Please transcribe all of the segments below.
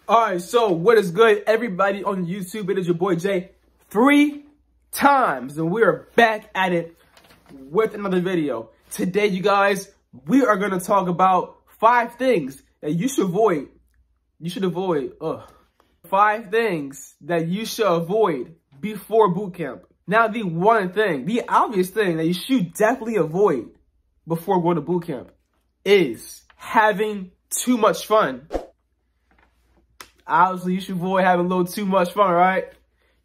Alright, so what is good, everybody on YouTube? It is your boy Jay 3 times, and we are back at it with another video. Today, you guys, we are going to talk about 5 things that you should avoid. 5 things that you should avoid before boot camp. Now, the obvious thing that you should definitely avoid before going to boot camp is having too much fun. Obviously, you should avoid having a little too much fun, right?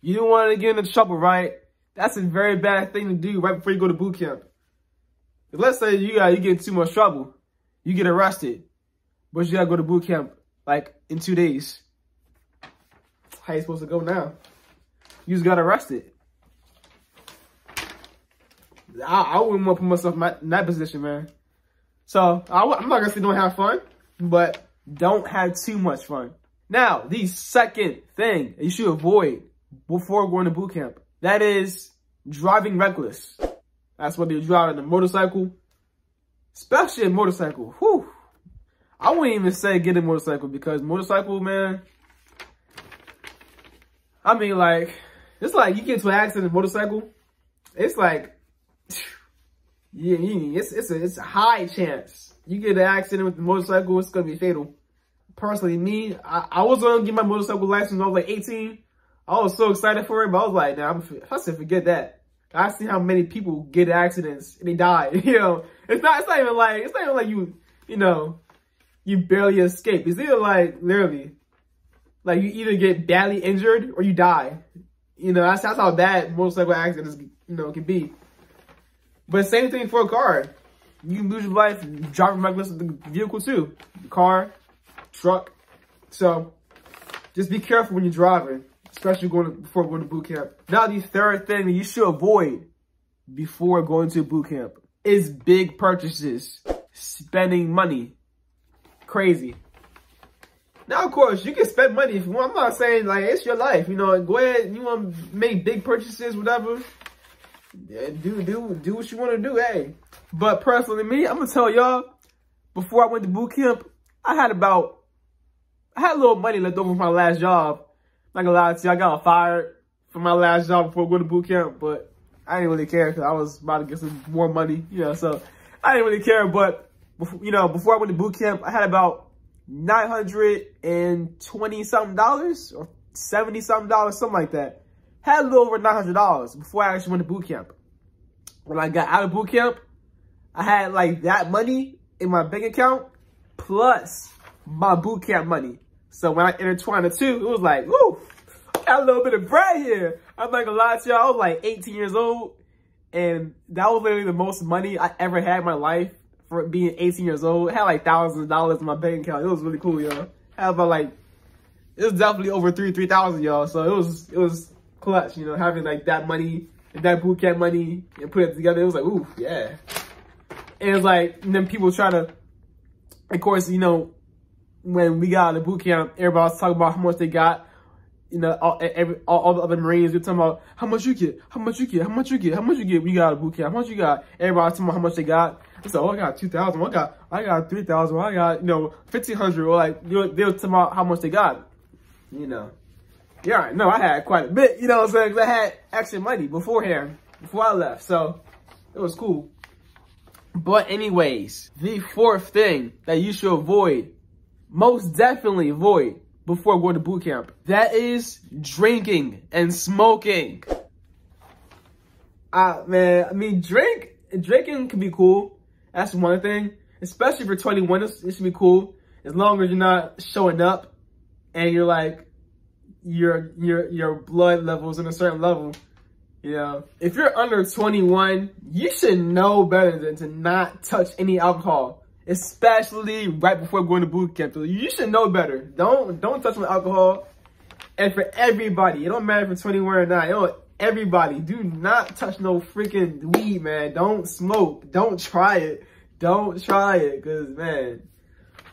You don't want to get into trouble, right? That's a very bad thing to do right before you go to boot camp. If let's say you get in too much trouble, you get arrested, but you gotta go to boot camp like in 2 days. How you supposed to go now? You just got arrested. I wouldn't want to put myself in that position, man. So I'm not gonna say don't have fun, but don't have too much fun. Now, the second thing you should avoid before going to boot camp, that is driving reckless. That's whether you're driving a motorcycle, especially a motorcycle. Whew. I wouldn't even say get a motorcycle because motorcycle, man, I mean, like, it's like you get into an accident with a motorcycle, it's like, yeah, it's a high chance. You get an accident with the motorcycle, it's going to be fatal. Personally, me, I was going to get my motorcycle license when I was like 18. I was so excited for it, but I was like, nah, I said forget that. I see how many people get in accidents and they die. You know, it's not even like you barely escape. It's either like literally, like you either get badly injured or you die. You know, that's how bad motorcycle accidents can be. But same thing for a car. You can lose your life driving reckless with the vehicle too. The car, truck. So just be careful when you're driving, especially before going to boot camp. Now, the third thing that you should avoid before going to boot camp is big purchases, spending money. Crazy. Now, of course, you can spend money if you want. I'm not saying like it's your life. You know, go ahead. You want to make big purchases, whatever. Yeah, do what you want to do, hey. But personally, me, I'm gonna tell y'all. Before I went to boot camp, I had a little money left over from my last job. Not gonna lie to you, I got fired from my last job before going to boot camp, but I didn't really care because I was about to get some more money, so I didn't really care. But before I went to boot camp, I had about $920 something or $70 something, something like that. Had a little over $900 before I actually went to boot camp. When I got out of boot camp, I had like that money in my bank account plus my boot camp money. So when I intertwined the two, it was like, woo, I got a little bit of bread here. I'm not gonna lie to y'all, I was like 18 years old, and that was literally the most money I ever had in my life for being 18 years old. I had like thousands of dollars in my bank account. It was really cool, y'all. I had about like, it was definitely over 3,000, y'all. So it was clutch, having like that money, that boot camp money, and put it together. It was like, ooh, yeah. And it's like, and then people try to, of course, when we got out of boot camp, everybody was talking about how much they got. All the other Marines were talking about how much you get, how much you get, how much you get, how much you get when you got out of boot camp, how much you got. Everybody was talking about how much they got. It's like, oh, I got 2,000, I got 3,000, I got, 1,500, or like, they were talking about how much they got, Yeah, no, I had quite a bit, what I'm saying? 'Cause I had extra money beforehand, before I left, so it was cool. But anyways, the fourth thing that you should avoid, most definitely avoid before going to boot camp, that is drinking and smoking. Man, I mean, drinking can be cool. That's one thing, especially if you're 21. It should be cool as long as you're not showing up and you're like your blood levels in a certain level. If you're under 21, you should know better than to not touch any alcohol, especially right before going to boot camp. So you should know better. Don't touch no alcohol. And for everybody, it don't matter if you're 21 or not. Everybody, do not touch no freaking weed, man. Don't smoke. Don't try it. Don't try it, cause man,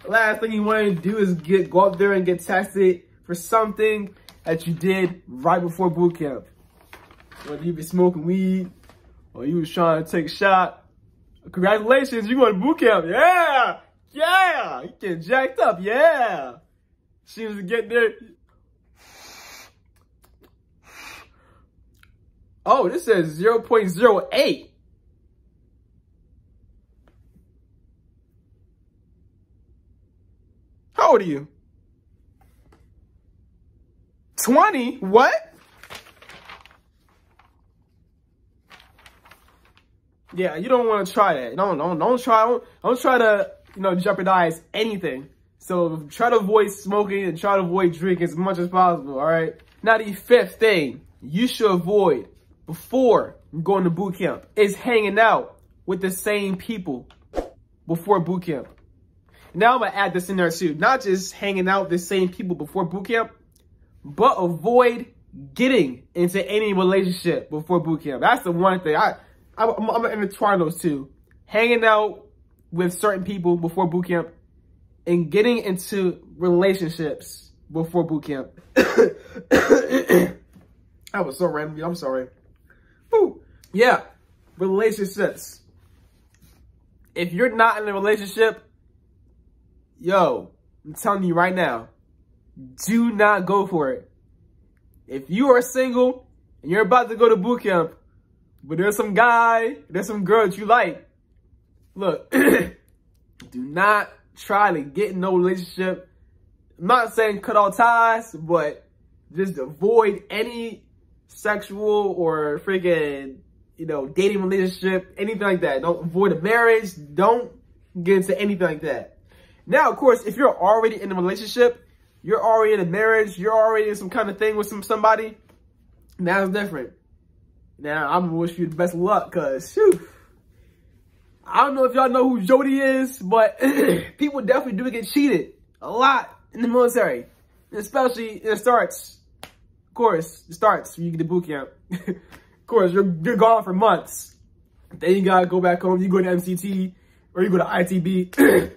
the last thing you want to do is go up there and get tested for something that you did right before boot camp. Whether you been smoking weed or you was trying to take a shot, congratulations, you going to boot camp. Yeah, you getting jacked up. Yeah, She was getting there. Oh, this says 0.08. How old are you? 20? What? Yeah, you don't want to try that. Don't try to, jeopardize anything. So try to avoid smoking and try to avoid drinking as much as possible, all right? Now the fifth thing you should avoid before going to boot camp is hanging out with the same people before boot camp. Now I'm gonna add this in there too. Not just hanging out with the same people before boot camp, but avoid getting into any relationship before boot camp. That's the one thing. I'm gonna intertwine those two. Hanging out with certain people before boot camp and getting into relationships before boot camp. That was so random. I'm sorry. Woo. Yeah, relationships. If you're not in a relationship, yo, I'm telling you right now, do not go for it. If you are single and you're about to go to boot camp, but there's some guy, there's some girl that you like, look, do not try to get in no relationship. I'm not saying cut all ties, but just avoid any sexual or freaking, dating relationship, anything like that. Don't avoid a marriage. Don't get into anything like that. Now, of course, if you're already in a relationship, you're already in a marriage, you're already in some kind of thing with somebody, that's different. Now, I'm gonna wish you the best of luck, cause shoot, I don't know if y'all know who Jody is, but people definitely do get cheated a lot in the military, especially it starts. Of course, it starts when you get to boot camp. Of course, you're gone for months. Then you gotta go back home. You go to MCT or you go to ITB.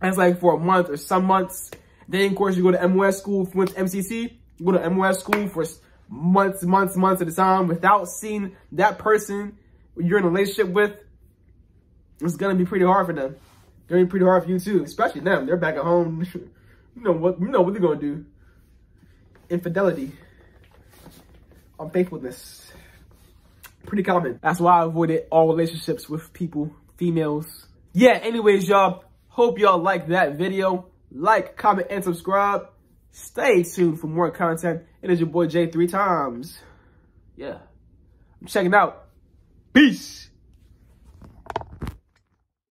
That's like for a month or some months. Then, of course, you go to MOS school. If you went to MCC, you go to MOS school for months at a time without seeing that person you're in a relationship with. It's gonna be pretty hard for them. It's gonna be pretty hard for you too, especially them. They're back at home. You know what they're gonna do. Infidelity. Unfaithfulness. Pretty common. That's why I avoided all relationships with people, females. Yeah, anyways, y'all. Hope y'all liked that video. Like, comment, and subscribe. Stay tuned for more content. It is your boy Jay 3 times. Yeah. I'm checking out. Peace.